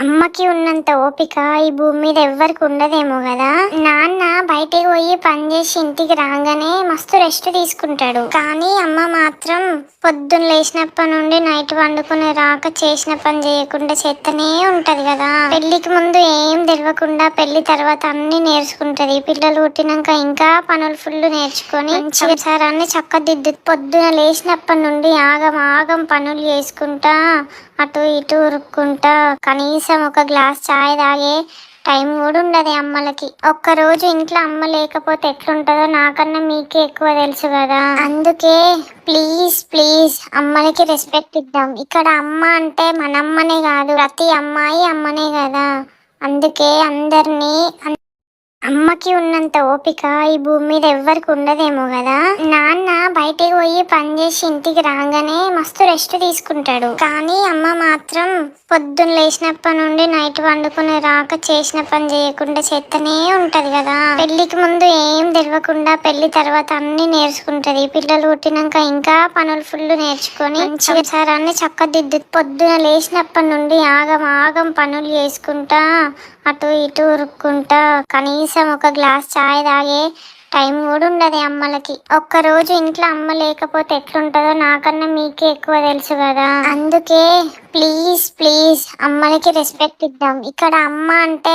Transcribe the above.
అమ్మకి ఉన్నంత ఓపిక ఈ భూమి మీద ఎవ్వరికి ఉండదేమో కదా. నాన్న బయటికి పోయి పని చేసి ఇంటికి రాగానే మస్తు రెస్ట్ తీసుకుంటాడు. కానీ అమ్మ మాత్రం పొద్దున్న లేచినప్పటి నుండి నైట్ వండుకునే రాక చేసిన పని చేయకుండా చేస్తూనే ఉంటది కదా. పెళ్లికి ముందు ఏం తెలియకుండా పెళ్లి తర్వాత అన్ని నేర్చుకుంటది. పిల్లలు పుట్టినాక ఇంకా పనులు ఫుల్ నేర్చుకొని సంసారాన్ని చక్కదిద్దు. పొద్దున లేచినప్పటి నుండి ఆగం ఆగం పనులు చేసుకుంటా అటు ఇటు ఉరుక్కుంటా కనీసం ఒక గ్లాస్ చాయ్ తాగే టైం కూడా ఉండదు అమ్మలకి. ఒక్కరోజు ఇంట్లో అమ్మ లేకపోతే ఎట్లుంటుందో నాకన్నా మీకే ఎక్కువ తెలుసు కదా. అందుకే ప్లీజ్ ప్లీజ్ అమ్మలకి రెస్పెక్ట్ ఇద్దాం. ఇక్కడ అమ్మ అంటే మన అమ్మనే కాదు, ప్రతి అమ్మాయి అమ్మనే కదా. అందుకే అందరినీ అమ్మకి ఉన్నంత ఓపిక ఈ భూమి మీద ఎవ్వరికి ఉండదేమో కదా. నాన్న బయటికి పోయి పని చేసి ఇంటికి రాగానే మస్తు రెస్ట్ తీసుకుంటాడు. కానీ అమ్మ మాత్రం పొద్దున్న లేచినప్పటి నుండి నైట్ వండుకునే రాక చేసిన పని చేయకుండా చేస్తూనే ఉంటది కదా. పెళ్లికి ముందు ఏం తెలియకుండా పెళ్లి తర్వాత అన్ని నేర్చుకుంటది. పిల్లలు పుట్టినాక ఇంకా పనులు ఫుల్ నేర్చుకొని సంసారాన్ని చక్కదిద్దు. పొద్దున లేచినప్పటి నుండి ఆగం ఆగం పనులు చేసుకుంటా అటు ఇటు ఉరుక్కుంటా కనీసం ఒక గ్లాస్ చాయ్ తాగే టైం కూడా ఉండదు అమ్మలకి. ఒక్కరోజు ఇంట్లో అమ్మ లేకపోతే ఎట్లుంటుందో నాకన్నా మీకే ఎక్కువ తెలుసు కదా. అందుకే ప్లీజ్ ప్లీజ్ అమ్మలకి రెస్పెక్ట్ ఇద్దాం. ఇక్కడ అమ్మ అంటే